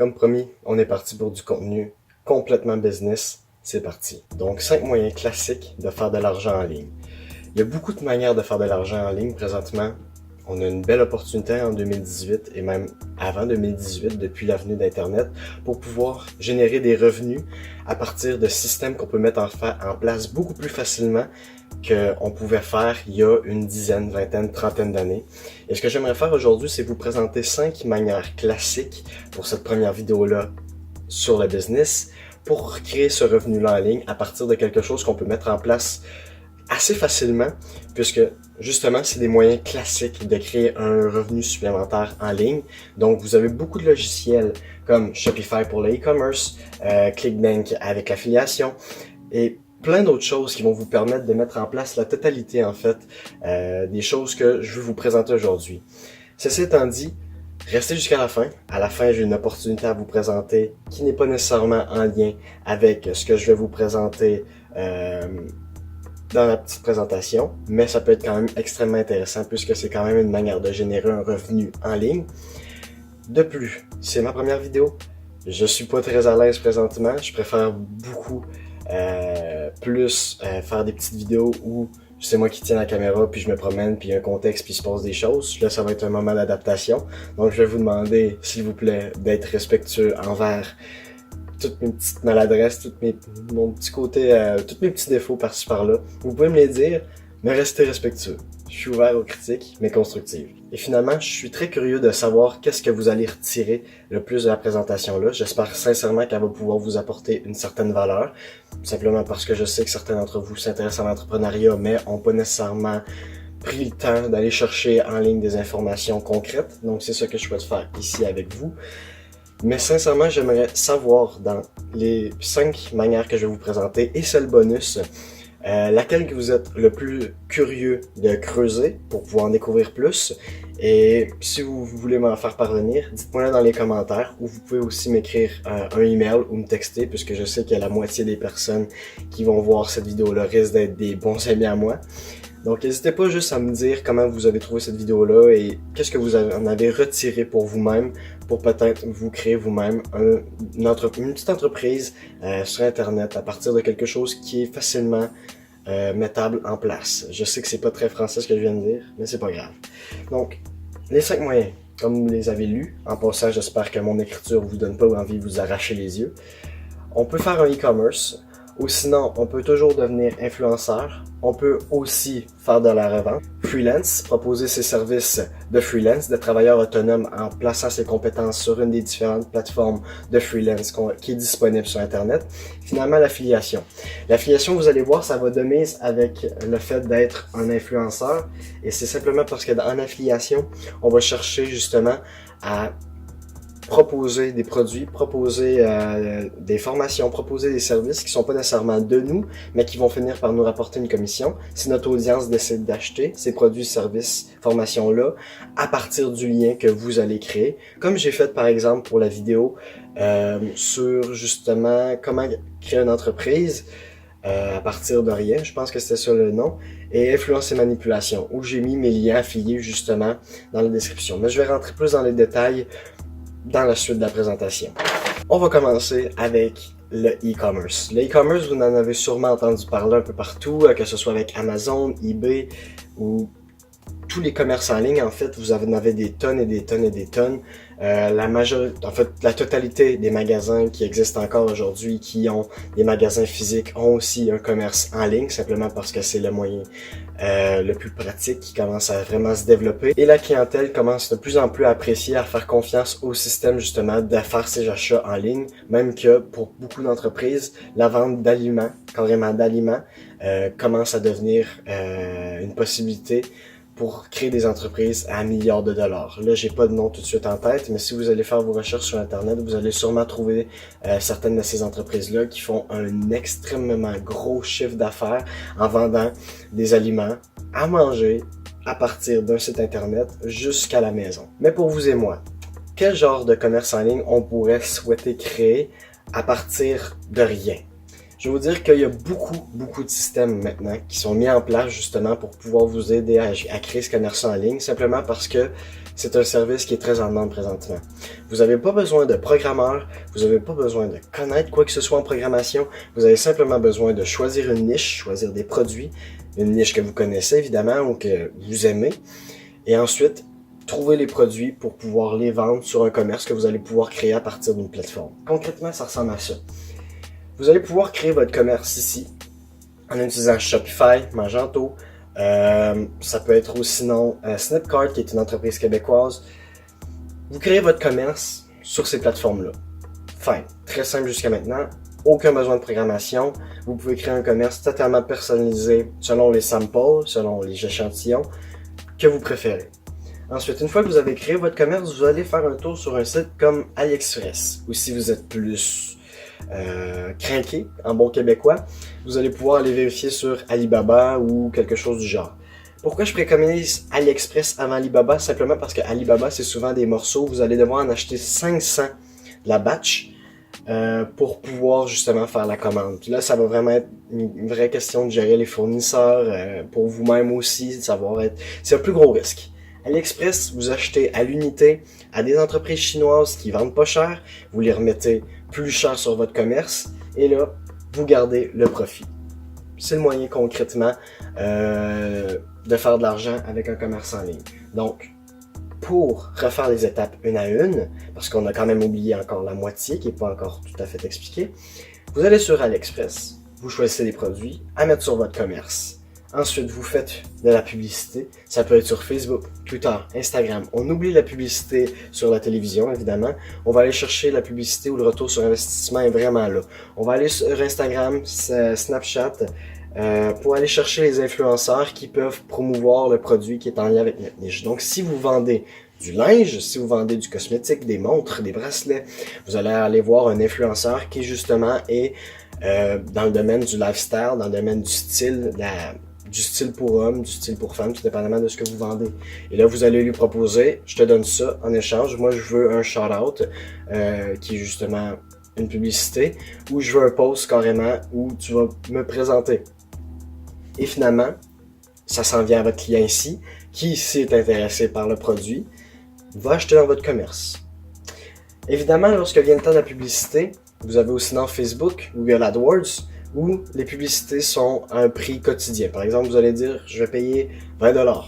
Comme promis, on est parti pour du contenu complètement business. C'est parti. Donc, 5 moyens classiques de faire de l'argent en ligne. Il y a beaucoup de manières de faire de l'argent en ligne présentement. On a une belle opportunité en 2018 et même avant 2018, depuis l'avenue d'Internet, pour pouvoir générer des revenus à partir de systèmes qu'on peut mettre en place beaucoup plus facilement qu'on pouvait faire il y a une dizaine, vingtaine, trentaine d'années. Et ce que j'aimerais faire aujourd'hui, c'est vous présenter 5 manières classiques pour cette première vidéo-là sur le business pour créer ce revenu-là en ligne à partir de quelque chose qu'on peut mettre en place assez facilement, puisque justement, c'est des moyens classiques de créer un revenu supplémentaire en ligne. Donc, vous avez beaucoup de logiciels comme Shopify pour le e-commerce, ClickBank avec l'affiliation et plein d'autres choses qui vont vous permettre de mettre en place la totalité, en fait, des choses que je vais vous présenter aujourd'hui. Ceci étant dit, restez jusqu'à la fin. À la fin, j'ai une opportunité à vous présenter qui n'est pas nécessairement en lien avec ce que je vais vous présenter dans la petite présentation, mais ça peut être quand même extrêmement intéressant puisque c'est quand même une manière de générer un revenu en ligne. De plus, c'est ma première vidéo. Je suis pas très à l'aise présentement. Je préfère beaucoup faire des petites vidéos où c'est moi qui tiens la caméra, puis je me promène, puis il y a un contexte, puis il se passe des choses. Là, ça va être un moment d'adaptation. Donc, je vais vous demander, s'il vous plaît, d'être respectueux envers toutes mes petites maladresses, mon petit côté, tous mes petits défauts par-ci par-là. Vous pouvez me les dire, mais restez respectueux. Je suis ouvert aux critiques, mais constructives. Et finalement, je suis très curieux de savoir qu'est-ce que vous allez retirer le plus de la présentation-là. J'espère sincèrement qu'elle va pouvoir vous apporter une certaine valeur, simplement parce que je sais que certains d'entre vous s'intéressent à l'entrepreneuriat, mais n'ont pas nécessairement pris le temps d'aller chercher en ligne des informations concrètes. Donc, c'est ce que je souhaite faire ici avec vous. Mais sincèrement, j'aimerais savoir dans les 5 manières que je vais vous présenter, et c'est le bonus, laquelle que vous êtes le plus curieux de creuser pour pouvoir en découvrir plus. Et si vous voulez m'en faire parvenir, dites-moi dans les commentaires, ou vous pouvez aussi m'écrire un email ou me texter, puisque je sais que la moitié des personnes qui vont voir cette vidéo-là risquent d'être des bons amis à moi. Donc n'hésitez pas juste à me dire comment vous avez trouvé cette vidéo-là et qu'est-ce que vous en avez retiré pour vous-même, pour peut-être vous créer vous-même une petite entreprise sur Internet à partir de quelque chose qui est facilement mettable en place. Je sais que c'est pas très français ce que je viens de dire, mais c'est pas grave. Donc, les 5 moyens, comme vous les avez lus, en passant, j'espère que mon écriture vous donne pas envie de vous arracher les yeux. On peut faire un e-commerce, ou sinon, on peut toujours devenir influenceur. On peut aussi faire de la revente. Freelance, proposer ses services de freelance, de travailleur autonome en plaçant ses compétences sur une des différentes plateformes de freelance qui est disponible sur Internet. Finalement, l'affiliation. L'affiliation, vous allez voir, ça va de mise avec le fait d'être un influenceur. Et c'est simplement parce que dans l'affiliation, on va chercher justement à proposer des produits, proposer des formations, proposer des services qui sont pas nécessairement de nous, mais qui vont finir par nous rapporter une commission si notre audience décide d'acheter ces produits, services, formations-là à partir du lien que vous allez créer. Comme j'ai fait par exemple pour la vidéo sur justement comment créer une entreprise à partir de rien, je pense que c'était ça le nom, et influence et manipulation, où j'ai mis mes liens affiliés justement dans la description. Mais je vais rentrer plus dans les détails dans la suite de la présentation. On va commencer avec le e-commerce. Le e-commerce, vous en avez sûrement entendu parler un peu partout, que ce soit avec Amazon, eBay ou tous les commerces en ligne. En fait, vous en avez des tonnes et des tonnes et des tonnes. La totalité des magasins qui existent encore aujourd'hui, qui ont des magasins physiques, ont aussi un commerce en ligne, simplement parce que c'est le moyen le plus pratique qui commence à vraiment se développer. Et la clientèle commence de plus en plus à apprécier, à faire confiance au système justement de faire ses achats en ligne, même que pour beaucoup d'entreprises, la vente d'aliments, carrément d'aliments, commence à devenir une possibilité pour créer des entreprises à milliards de dollars. Là, j'ai pas de nom tout de suite en tête, mais si vous allez faire vos recherches sur Internet, vous allez sûrement trouver certaines de ces entreprises-là qui font un extrêmement gros chiffre d'affaires en vendant des aliments à manger à partir d'un site Internet jusqu'à la maison. Mais pour vous et moi, quel genre de commerce en ligne on pourrait souhaiter créer à partir de rien? Je vais vous dire qu'il y a beaucoup de systèmes maintenant qui sont mis en place justement pour pouvoir vous aider à créer ce commerce en ligne, simplement parce que c'est un service qui est très en demande présentement. Vous n'avez pas besoin de programmeur, vous n'avez pas besoin de connaître quoi que ce soit en programmation, vous avez simplement besoin de choisir une niche, choisir des produits, une niche que vous connaissez évidemment ou que vous aimez, et ensuite trouver les produits pour pouvoir les vendre sur un commerce que vous allez pouvoir créer à partir d'une plateforme. Concrètement, ça ressemble à ça. Vous allez pouvoir créer votre commerce ici en utilisant Shopify, Magento, ça peut être aussi sinon Snipcart qui est une entreprise québécoise. Vous créez votre commerce sur ces plateformes-là. Fine, très simple jusqu'à maintenant. Aucun besoin de programmation. Vous pouvez créer un commerce totalement personnalisé selon les samples, selon les échantillons que vous préférez. Ensuite, une fois que vous avez créé votre commerce, vous allez faire un tour sur un site comme AliExpress. Ou si vous êtes plus crinqué, en bon québécois, vous allez pouvoir aller vérifier sur Alibaba ou quelque chose du genre. Pourquoi je préconise AliExpress avant Alibaba? Simplement parce que Alibaba, c'est souvent des morceaux. Vous allez devoir en acheter 500 de la batch pour pouvoir justement faire la commande. Puis là, ça va vraiment être une vraie question de gérer les fournisseurs pour vous-même aussi, de savoir être... C'est un plus gros risque. AliExpress, vous achetez à l'unité à des entreprises chinoises qui vendent pas cher, vous les remettez plus cher sur votre commerce et là, vous gardez le profit. C'est le moyen concrètement de faire de l'argent avec un commerce en ligne. Donc, pour refaire les étapes une à une, parce qu'on a quand même oublié encore la moitié qui n'est pas encore tout à fait expliquée, vous allez sur AliExpress, vous choisissez des produits à mettre sur votre commerce. Ensuite, vous faites de la publicité. Ça peut être sur Facebook, Twitter, Instagram. On oublie la publicité sur la télévision, évidemment. On va aller chercher la publicité où le retour sur investissement est vraiment là. On va aller sur Instagram, Snapchat, pour aller chercher les influenceurs qui peuvent promouvoir le produit qui est en lien avec notre niche. Donc, si vous vendez du linge, si vous vendez du cosmétique, des montres, des bracelets, vous allez aller voir un influenceur qui justement est dans le domaine du lifestyle, dans le domaine du style, du style pour homme, du style pour femme, tout dépendamment de ce que vous vendez. Et là, vous allez lui proposer, je te donne ça en échange, moi je veux un shout-out, qui est justement une publicité, ou je veux un post carrément où tu vas me présenter. Et finalement, ça s'en vient à votre client ici, qui ici est intéressé par le produit, va acheter dans votre commerce. Évidemment, lorsque vient le temps de la publicité, vous avez aussi dans Facebook, Google AdWords, où les publicités sont à un prix quotidien. Par exemple, vous allez dire, je vais payer 20$.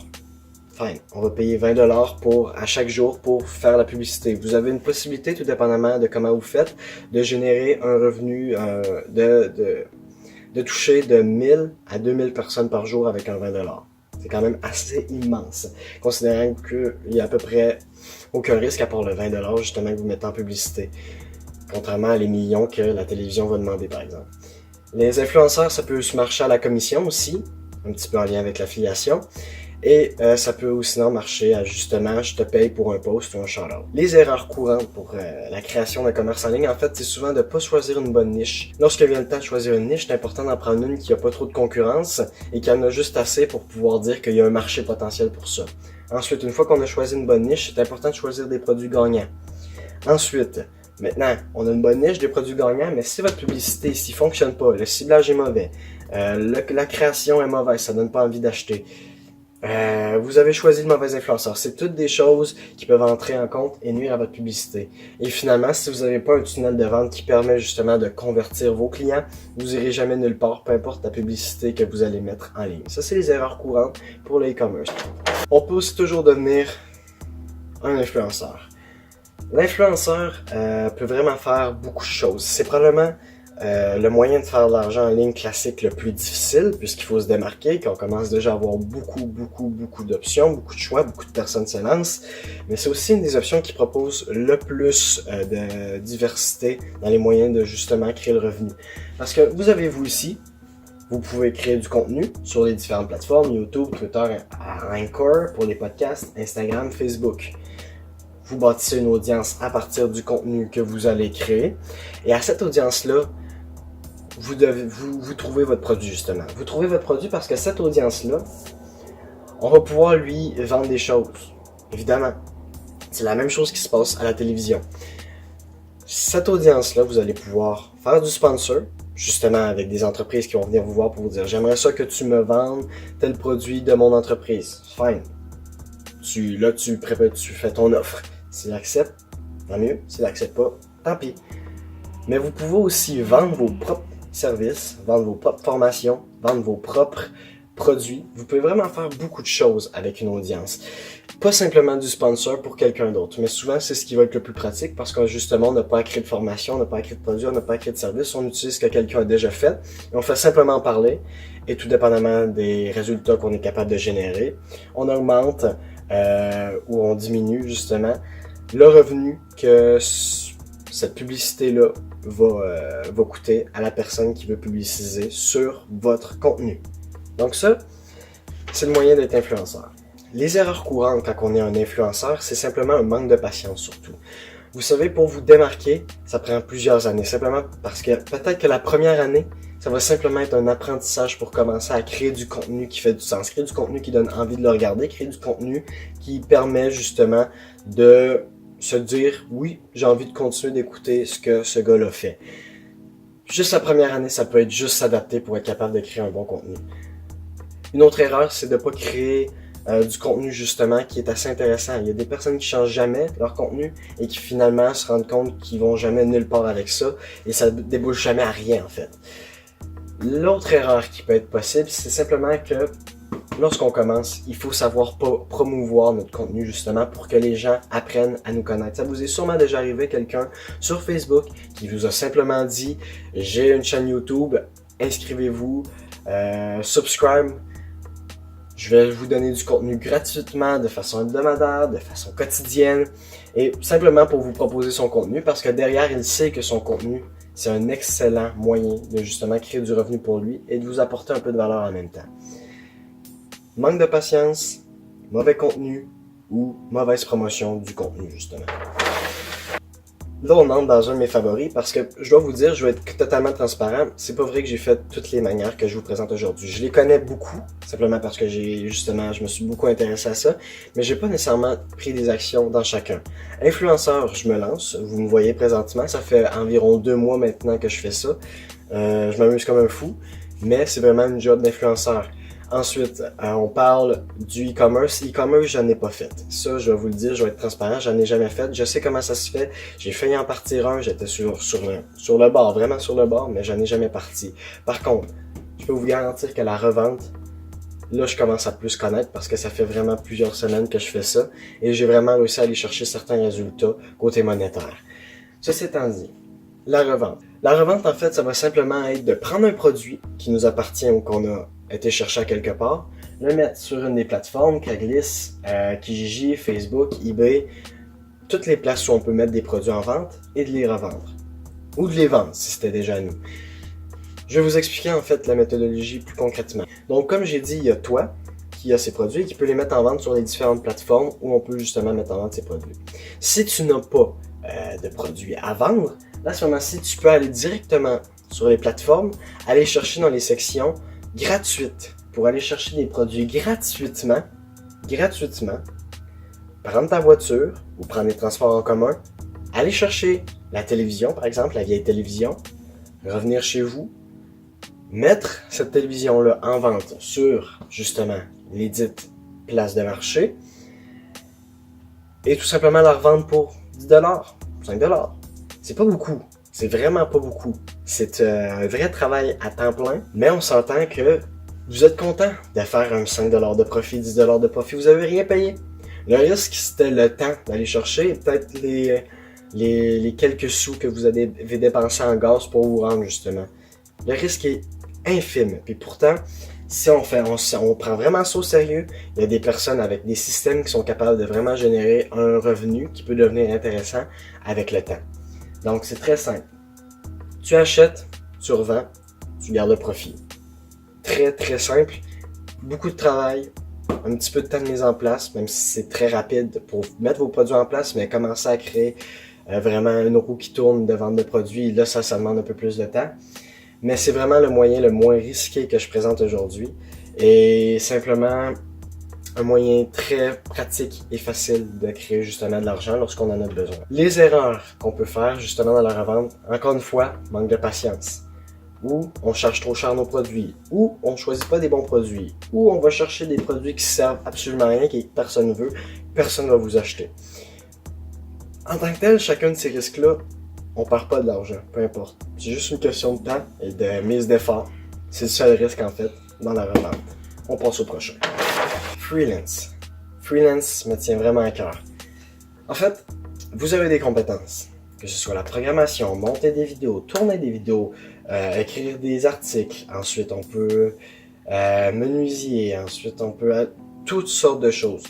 Fine, on va payer 20$ à chaque jour pour faire la publicité. Vous avez une possibilité, tout dépendamment de comment vous faites, de générer un revenu, de toucher de 1000 à 2000 personnes par jour avec un 20$. C'est quand même assez immense, considérant qu'il y a à peu près aucun risque à part le 20$ justement que vous mettez en publicité. Contrairement à les millions que la télévision va demander, par exemple. Les influenceurs, ça peut se marcher à la commission aussi, un petit peu en lien avec l'affiliation. Et ça peut aussi marcher à justement, je te paye pour un post ou un shout-out. Les erreurs courantes pour la création d'un commerce en ligne, en fait, c'est souvent de ne pas choisir une bonne niche. Lorsque vient le temps de choisir une niche, c'est important d'en prendre une qui n'a pas trop de concurrence et qui en a juste assez pour pouvoir dire qu'il y a un marché potentiel pour ça. Ensuite, une fois qu'on a choisi une bonne niche, c'est important de choisir des produits gagnants. Ensuite, maintenant, on a une bonne niche, des produits gagnants, mais si votre publicité ici fonctionne pas, le ciblage est mauvais, la création est mauvaise, ça donne pas envie d'acheter, vous avez choisi le mauvais influenceur. C'est toutes des choses qui peuvent entrer en compte et nuire à votre publicité. Et finalement, si vous n'avez pas un tunnel de vente qui permet justement de convertir vos clients, vous irez jamais nulle part, peu importe la publicité que vous allez mettre en ligne. Ça, c'est les erreurs courantes pour le e-commerce. On peut aussi toujours devenir un influenceur. L'influenceur peut vraiment faire beaucoup de choses. C'est probablement le moyen de faire de l'argent en ligne classique le plus difficile, puisqu'il faut se démarquer, qu'on commence déjà à avoir beaucoup d'options, beaucoup de choix, beaucoup de personnes se lancent. Mais c'est aussi une des options qui propose le plus de diversité dans les moyens de justement créer le revenu. Parce que vous avez vous ici, vous pouvez créer du contenu sur les différentes plateformes, YouTube, Twitter, Anchor pour les podcasts, Instagram, Facebook. Vous bâtissez une audience à partir du contenu que vous allez créer. Et à cette audience-là, vous trouvez votre produit justement. Vous trouvez votre produit parce que cette audience-là, on va pouvoir lui vendre des choses. Évidemment, c'est la même chose qui se passe à la télévision. Cette audience-là, vous allez pouvoir faire du sponsor, justement avec des entreprises qui vont venir vous voir pour vous dire « J'aimerais ça que tu me vendes tel produit de mon entreprise. » Fine. tu fais ton offre. S'il accepte, tant mieux. S'il accepte pas, tant pis. Mais vous pouvez aussi vendre vos propres services, vendre vos propres formations, vendre vos propres produits. Vous pouvez vraiment faire beaucoup de choses avec une audience. Pas simplement du sponsor pour quelqu'un d'autre, mais souvent c'est ce qui va être le plus pratique parce que justement on n'a pas à créer de formation, on n'a pas à créer de produit, on n'a pas à créer de service, on utilise ce que quelqu'un a déjà fait et on fait simplement parler et tout dépendamment des résultats qu'on est capable de générer, on augmente ou on diminue justement le revenu que cette publicité-là va coûter à la personne qui veut publiciser sur votre contenu. Donc ça, c'est le moyen d'être influenceur. Les erreurs courantes quand on est un influenceur, c'est simplement un manque de patience surtout. Vous savez, pour vous démarquer, ça prend plusieurs années, simplement parce que peut-être que la première année, ça va simplement être un apprentissage pour commencer à créer du contenu qui fait du sens, créer du contenu qui donne envie de le regarder, créer du contenu qui permet justement de se dire, oui, j'ai envie de continuer d'écouter ce que ce gars-là fait. Juste la première année, ça peut être juste s'adapter pour être capable de créer un bon contenu. Une autre erreur, c'est de ne pas créer du contenu justement qui est assez intéressant. Il y a des personnes qui changent jamais leur contenu et qui finalement se rendent compte qu'ils vont jamais nulle part avec ça et ça débouche jamais à rien en fait. L'autre erreur qui peut être possible, c'est simplement que lorsqu'on commence, il faut savoir promouvoir notre contenu justement pour que les gens apprennent à nous connaître. Ça vous est sûrement déjà arrivé quelqu'un sur Facebook qui vous a simplement dit « J'ai une chaîne YouTube, inscrivez-vous, subscribe ». Je vais vous donner du contenu gratuitement, de façon hebdomadaire, de façon quotidienne, et simplement pour vous proposer son contenu, parce que derrière, il sait que son contenu, c'est un excellent moyen de justement créer du revenu pour lui et de vous apporter un peu de valeur en même temps. Manque de patience, mauvais contenu ou mauvaise promotion du contenu, justement. Là, on entre dans un de mes favoris parce que je dois vous dire, je vais être totalement transparent. C'est pas vrai que j'ai fait toutes les manières que je vous présente aujourd'hui. Je les connais beaucoup, simplement parce que je me suis beaucoup intéressé à ça, mais j'ai pas nécessairement pris des actions dans chacun. Influenceur, je me lance. Vous me voyez présentement, ça fait environ 2 mois maintenant que je fais ça. Je m'amuse comme un fou, mais c'est vraiment une job d'influenceur. Ensuite, on parle du e-commerce. E-commerce, j'en ai pas fait. Ça, je vais vous le dire, je vais être transparent, j'en ai jamais fait. Je sais comment ça se fait. J'ai failli en partir un, j'étais sur le bord, vraiment sur le bord, mais j'en ai jamais parti. Par contre, je peux vous garantir que la revente, là, je commence à plus connaître parce que ça fait vraiment plusieurs semaines que je fais ça et j'ai vraiment réussi à aller chercher certains résultats côté monétaire. Ceci étant dit, la revente. La revente, en fait, ça va simplement être de prendre un produit qui nous appartient ou qu'on a été chercher à quelque part, le mettre sur une des plateformes, Craigslist, Kijiji, Facebook, eBay, toutes les places où on peut mettre des produits en vente et de les revendre. Ou de les vendre si c'était déjà à nous. Je vais vous expliquer en fait la méthodologie plus concrètement. Donc comme j'ai dit, il y a toi qui a ses produits et qui peut les mettre en vente sur les différentes plateformes où on peut justement mettre en vente ses produits. Si tu n'as pas de produits à vendre, là à ce moment-ci, tu peux aller directement sur les plateformes, aller chercher dans les sections gratuites pour aller chercher des produits gratuitement, prendre ta voiture ou prendre les transports en commun, aller chercher la télévision par exemple, la vieille télévision, revenir chez vous, mettre cette télévision-là en vente sur justement les dites places de marché et tout simplement la revendre pour 10$, 5$. C'est pas beaucoup. C'est vraiment pas beaucoup. C'est un vrai travail à temps plein, mais on s'entend que vous êtes content de faire un 5$ de profit, 10$ de profit, vous avez rien payé. Le risque, c'était le temps d'aller chercher et peut-être les quelques sous que vous avez dépensés en gaz pour vous rendre justement. Le risque est infime. Puis pourtant, si on prend vraiment ça au sérieux, il y a des personnes avec des systèmes qui sont capables de vraiment générer un revenu qui peut devenir intéressant avec le temps. Donc, c'est très simple. Tu achètes, tu revends, tu gardes le profit. Très, très simple. Beaucoup de travail, un petit peu de temps de mise en place, même si c'est très rapide pour mettre vos produits en place, mais commencer à créer vraiment une roue qui tourne de vente de produits. Là, ça demande un peu plus de temps. Mais c'est vraiment le moyen le moins risqué que je présente aujourd'hui. Et simplement un moyen très pratique et facile de créer justement de l'argent lorsqu'on en a besoin. Les erreurs qu'on peut faire justement dans la revente, encore une fois, manque de patience. ou on charge trop cher nos produits, ou on choisit pas des bons produits, ou on va chercher des produits qui servent absolument à rien, que personne ne veut, personne ne va vous acheter. En tant que tel, chacun de ces risques-là, on perd pas de l'argent, peu importe. C'est juste une question de temps et de mise d'effort. C'est le seul risque en fait dans la revente. On passe au prochain. Freelance. Freelance me tient vraiment à cœur. En fait, vous avez des compétences. Que ce soit la programmation, monter des vidéos, tourner des vidéos, écrire des articles. Ensuite, on peut menuisier. Ensuite, on peut toutes sortes de choses.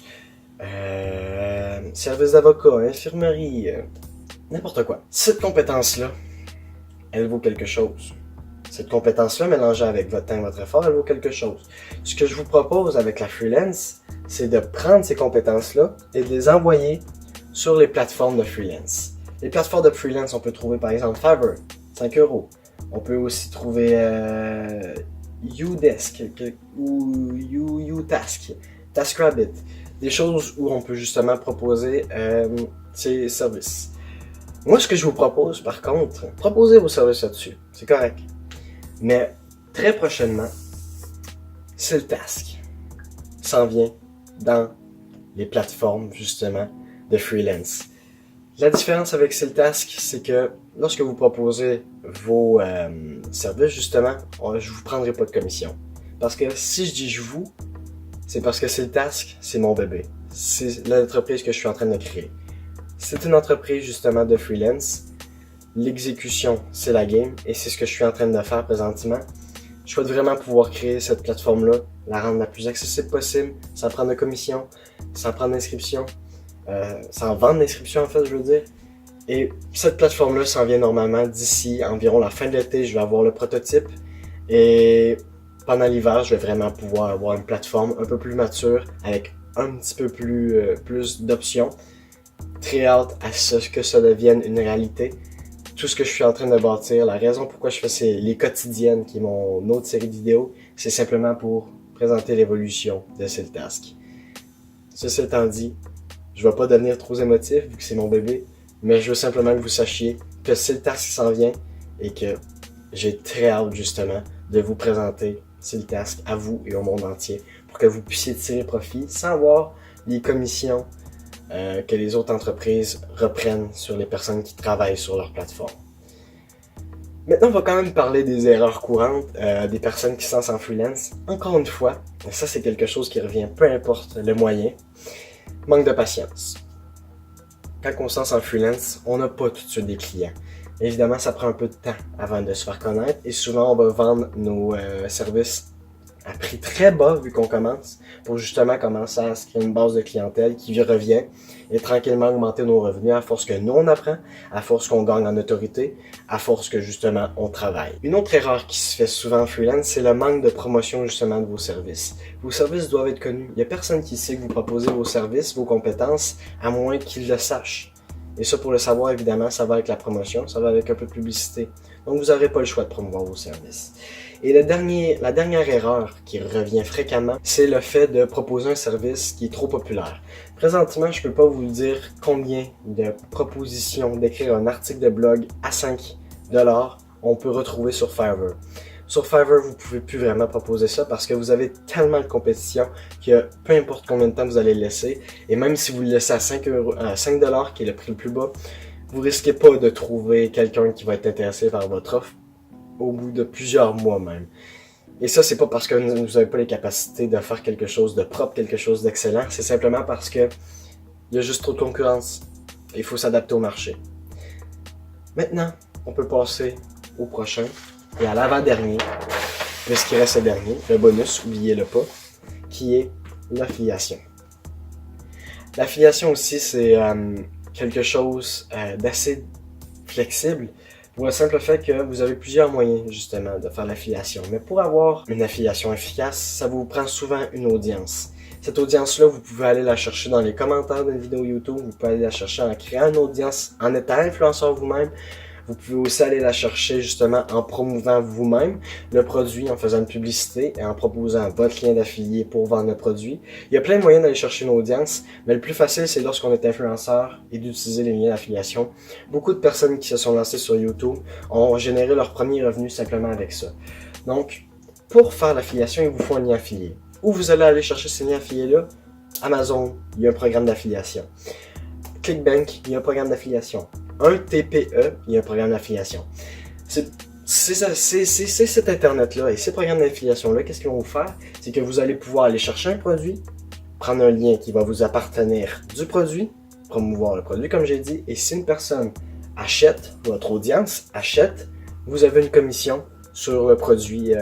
Service d'avocat, infirmerie, n'importe quoi. Cette compétence-là, elle vaut quelque chose. Cette compétence-là, mélangée avec votre temps et votre effort, elle vaut quelque chose. Ce que je vous propose avec la freelance, c'est de prendre ces compétences-là et de les envoyer sur les plateformes de freelance. Les plateformes de freelance, on peut trouver par exemple Fiverr, 5 €. On peut aussi trouver Udesk ou Utask, TaskRabbit. Des choses où on peut justement proposer ces services. Moi, ce que je vous propose, par contre, proposez vos services là-dessus. C'est correct. Mais très prochainement, Siltask s'en vient dans les plateformes, justement, de freelance. La différence avec Siltask, c'est que lorsque vous proposez vos services, justement, je vous prendrai pas de commission. Parce que si je dis je vous, c'est parce que Siltask, c'est mon bébé. C'est l'entreprise que je suis en train de créer. C'est une entreprise, justement, de freelance. L'exécution, c'est la game, et c'est ce que je suis en train de faire présentement. Je souhaite vraiment pouvoir créer cette plateforme-là, la rendre la plus accessible possible, sans prendre de commission, sans prendre d'inscription, sans vendre d'inscription en fait, je veux dire. Et cette plateforme-là s'en vient normalement d'ici environ la fin de l'été, je vais avoir le prototype. Et pendant l'hiver, je vais vraiment pouvoir avoir une plateforme un peu plus mature, avec un petit peu plus d'options. Très hâte à ce que ça devienne une réalité. Tout ce que je suis en train de bâtir, la raison pourquoi je fais les quotidiennes, qui est mon autre série de vidéos, c'est simplement pour présenter l'évolution de Siltask. Ceci étant dit, je ne vais pas devenir trop émotif vu que c'est mon bébé, mais je veux simplement que vous sachiez que Siltask s'en vient et que j'ai très hâte justement de vous présenter Siltask à vous et au monde entier pour que vous puissiez tirer profit sans avoir les commissions que les autres entreprises reprennent sur les personnes qui travaillent sur leur plateforme. Maintenant, on va quand même parler des erreurs courantes des personnes qui se lancent en freelance. Encore une fois, ça c'est quelque chose qui revient peu importe le moyen. Manque de patience. Quand on se lance en freelance, on n'a pas tout de suite des clients. Évidemment, ça prend un peu de temps avant de se faire connaître et souvent on va vendre nos services à prix très bas vu qu'on commence pour justement commencer à se créer une base de clientèle qui revient et tranquillement augmenter nos revenus à force que nous on apprend, à force qu'on gagne en autorité, à force que justement on travaille. Une autre erreur qui se fait souvent en freelance, c'est le manque de promotion justement de vos services. Vos services doivent être connus. Il n'y a personne qui sait que vous proposez vos services, vos compétences, à moins qu'il le sache. Et ça, pour le savoir, évidemment, ça va avec la promotion, ça va avec un peu de publicité. Donc, vous n'aurez pas le choix de promouvoir vos services. Et la dernière erreur qui revient fréquemment, c'est le fait de proposer un service qui est trop populaire. Présentement, je ne peux pas vous dire combien de propositions d'écrire un article de blog à 5$ on peut retrouver sur Fiverr. Sur Fiverr, vous ne pouvez plus vraiment proposer ça parce que vous avez tellement de compétition que peu importe combien de temps vous allez le laisser, et même si vous le laissez à 5$, qui est le prix le plus bas, vous risquez pas de trouver quelqu'un qui va être intéressé par votre offre au bout de plusieurs mois même. Et ça, c'est pas parce que vous n'avez pas les capacités de faire quelque chose de propre, quelque chose d'excellent, c'est simplement parce que il y a juste trop de concurrence. Il faut s'adapter au marché. Maintenant, on peut passer au prochain. Et à l'avant-dernier, puisqu'il reste le dernier, le bonus, oubliez-le pas, qui est l'affiliation. L'affiliation aussi, c'est quelque chose d'assez flexible pour le simple fait que vous avez plusieurs moyens justement de faire l'affiliation. Mais pour avoir une affiliation efficace, ça vous prend souvent une audience. Cette audience-là, vous pouvez aller la chercher dans les commentaires d'une vidéo YouTube, vous pouvez aller la chercher en créant une audience, en étant influenceur vous-même, Vous pouvez aussi aller la chercher justement en promouvant vous-même le produit, en faisant une publicité et en proposant votre lien d'affilié pour vendre le produit. Il y a plein de moyens d'aller chercher une audience, mais le plus facile, c'est lorsqu'on est influenceur et d'utiliser les liens d'affiliation. Beaucoup de personnes qui se sont lancées sur YouTube ont généré leur premier revenu simplement avec ça. Donc, pour faire l'affiliation, il vous faut un lien affilié. Où vous allez aller chercher ces liens affiliés-là? Amazon, il y a un programme d'affiliation. ClickBank, il y a un programme d'affiliation. Un TPE, il y a un programme d'affiliation. C'est cet Internet-là et ces programmes d'affiliation-là, qu'est-ce qu'ils vont vous faire? C'est que vous allez pouvoir aller chercher un produit, prendre un lien qui va vous appartenir du produit, promouvoir le produit comme j'ai dit, et si une personne achète, votre audience achète, vous avez une commission sur le produit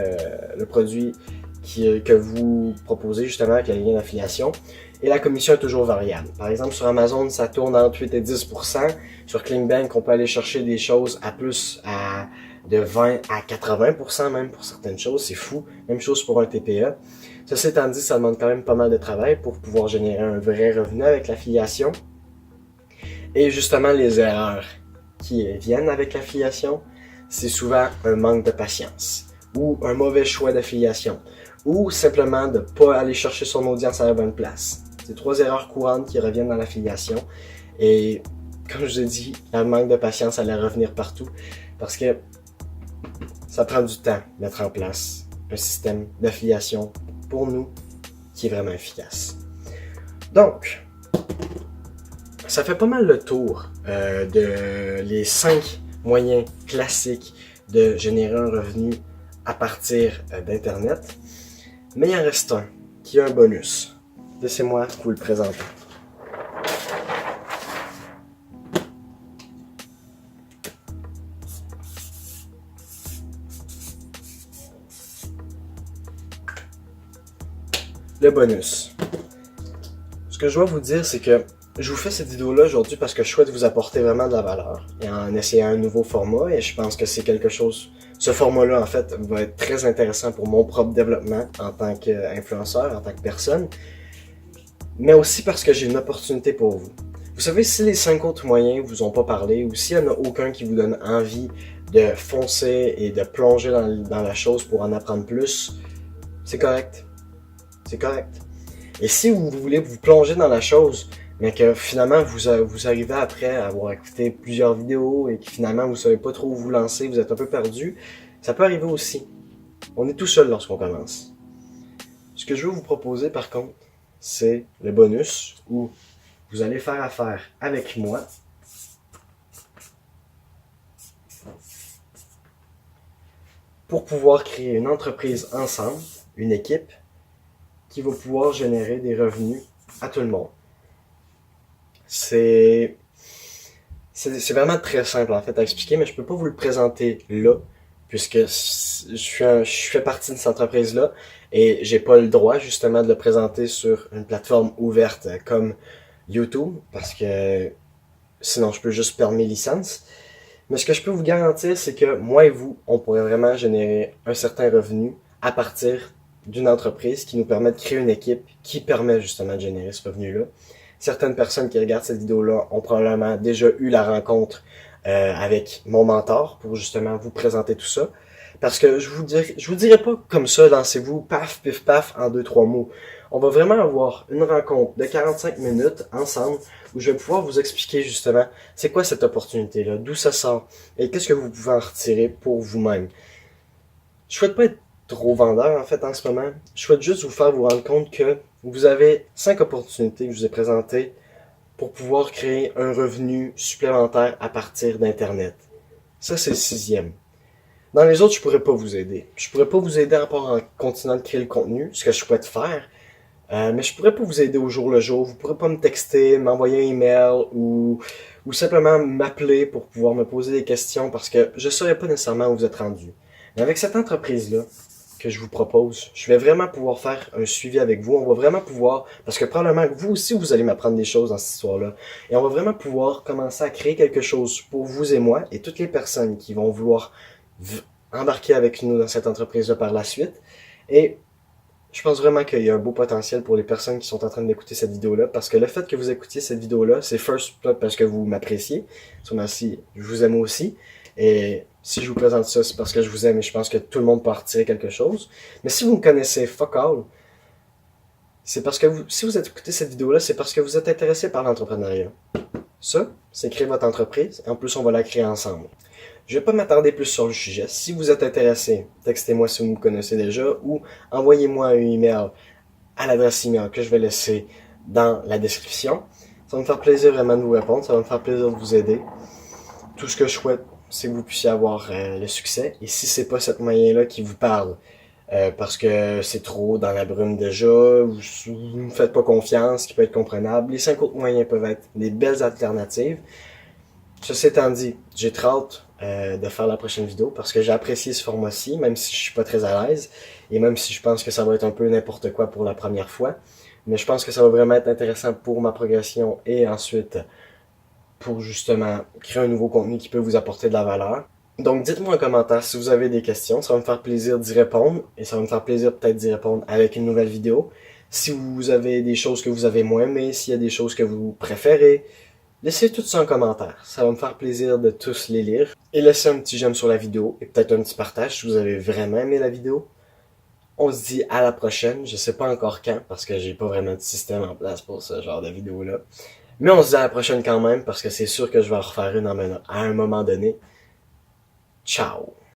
que vous proposez justement avec le lien d'affiliation. Et la commission est toujours variable. Par exemple, sur Amazon, ça tourne entre 8 et 10%. Sur ClickBank, on peut aller chercher des choses de 20 à 80% même pour certaines choses. C'est fou. Même chose pour un TPE. Ceci étant dit, ça demande quand même pas mal de travail pour pouvoir générer un vrai revenu avec l'affiliation. Et justement, les erreurs qui viennent avec l'affiliation, c'est souvent un manque de patience ou un mauvais choix d'affiliation ou simplement de ne pas aller chercher son audience à la bonne place. C'est 3 erreurs courantes qui reviennent dans l'affiliation et comme je vous ai dit, le manque de patience allait revenir partout parce que ça prend du temps de mettre en place un système d'affiliation pour nous qui est vraiment efficace. Donc, ça fait pas mal le tour de les 5 moyens classiques de générer un revenu à partir d'Internet. Mais il en reste un qui a un bonus. Laissez-moi vous le présenter. Le bonus. Ce que je dois vous dire, c'est que je vous fais cette vidéo-là aujourd'hui parce que je souhaite vous apporter vraiment de la valeur et en essayant un nouveau format et je pense que c'est quelque chose. Ce format-là, en fait, va être très intéressant pour mon propre développement en tant qu'influenceur, en tant que personne, mais aussi parce que j'ai une opportunité pour vous. Vous savez, si les 5 autres moyens vous ont pas parlé ou s'il n'y en a aucun qui vous donne envie de foncer et de plonger dans la chose pour en apprendre plus, c'est correct. C'est correct. Et si vous voulez vous plonger dans la chose, mais que finalement vous arrivez après à avoir écouté plusieurs vidéos et que finalement vous savez pas trop où vous lancer, vous êtes un peu perdu, ça peut arriver aussi. On est tout seul lorsqu'on commence. Ce que je veux vous proposer par contre, c'est le bonus où vous allez faire affaire avec moi pour pouvoir créer une entreprise ensemble, une équipe qui va pouvoir générer des revenus à tout le monde. C'est vraiment très simple en fait à expliquer, mais je peux pas vous le présenter là, puisque je fais partie de cette entreprise-là et j'ai pas le droit justement de le présenter sur une plateforme ouverte comme YouTube, parce que sinon je peux juste perdre mes licences. Mais ce que je peux vous garantir, c'est que moi et vous, on pourrait vraiment générer un certain revenu à partir d'une entreprise qui nous permet de créer une équipe qui permet justement de générer ce revenu-là. Certaines personnes qui regardent cette vidéo-là ont probablement déjà eu la rencontre avec mon mentor pour justement vous présenter tout ça. Parce que je vous dirais pas comme ça, lancez-vous, paf, pif, paf, en 2-3 mots. On va vraiment avoir une rencontre de 45 minutes ensemble où je vais pouvoir vous expliquer justement c'est quoi cette opportunité-là, d'où ça sort et qu'est-ce que vous pouvez en retirer pour vous-même. Je souhaite pas être trop vendeur en fait en ce moment. Je souhaite juste vous faire vous rendre compte que vous avez 5 opportunités que je vous ai présentées pour pouvoir créer un revenu supplémentaire à partir d'Internet. Ça, c'est le 6e. Dans les autres, je pourrais pas vous aider. Je pourrais pas vous aider à part en continuant de créer le contenu, ce que je souhaite faire. Mais je pourrais pas vous aider au jour le jour. Vous pourrez pas me texter, m'envoyer un email ou simplement m'appeler pour pouvoir me poser des questions parce que je saurais pas nécessairement où vous êtes rendu. Mais avec cette entreprise-là, que je vous propose, je vais vraiment pouvoir faire un suivi avec vous. On va vraiment pouvoir, parce que probablement que vous aussi, vous allez m'apprendre des choses dans cette histoire-là. Et on va vraiment pouvoir commencer à créer quelque chose pour vous et moi et toutes les personnes qui vont vouloir embarquer avec nous dans cette entreprise-là par la suite. Et je pense vraiment qu'il y a un beau potentiel pour les personnes qui sont en train d'écouter cette vidéo-là, parce que le fait que vous écoutiez cette vidéo-là, c'est first parce que vous m'appréciez, sûrement si je vous aime aussi, Et si je vous présente ça, c'est parce que je vous aime et je pense que tout le monde peut en retirer quelque chose. Mais si vous me connaissez fuck all, c'est parce que si vous écoutez cette vidéo-là, c'est parce que vous êtes intéressé par l'entrepreneuriat. Ça, c'est créer votre entreprise. En plus, on va la créer ensemble. Je vais pas m'attarder plus sur le sujet. Si vous êtes intéressé, textez-moi si vous me connaissez déjà ou envoyez-moi un email à l'adresse email que je vais laisser dans la description. Ça va me faire plaisir vraiment de vous répondre. Ça va me faire plaisir de vous aider. Tout ce que je souhaite, c'est que vous puissiez avoir le succès. Et si c'est pas cette moyen-là qui vous parle, parce que c'est trop dans la brume déjà, ou vous ne me faites pas confiance, ce qui peut être comprenable, les 5 autres moyens peuvent être des belles alternatives. Ceci étant dit, j'ai très hâte de faire la prochaine vidéo parce que j'ai apprécié ce format-ci, même si je suis pas très à l'aise, et même si je pense que ça va être un peu n'importe quoi pour la première fois. Mais je pense que ça va vraiment être intéressant pour ma progression et ensuite pour justement créer un nouveau contenu qui peut vous apporter de la valeur. Donc dites-moi en commentaire si vous avez des questions, ça va me faire plaisir d'y répondre et ça va me faire plaisir peut-être d'y répondre avec une nouvelle vidéo. Si vous avez des choses que vous avez moins aimées, s'il y a des choses que vous préférez, laissez tout ça en commentaire, ça va me faire plaisir de tous les lire. Et laissez un petit j'aime sur la vidéo et peut-être un petit partage si vous avez vraiment aimé la vidéo. On se dit à la prochaine, je sais pas encore quand parce que j'ai pas vraiment de système en place pour ce genre de vidéo-là. Mais on se dit à la prochaine quand même parce que c'est sûr que je vais en refaire une à un moment donné. Ciao!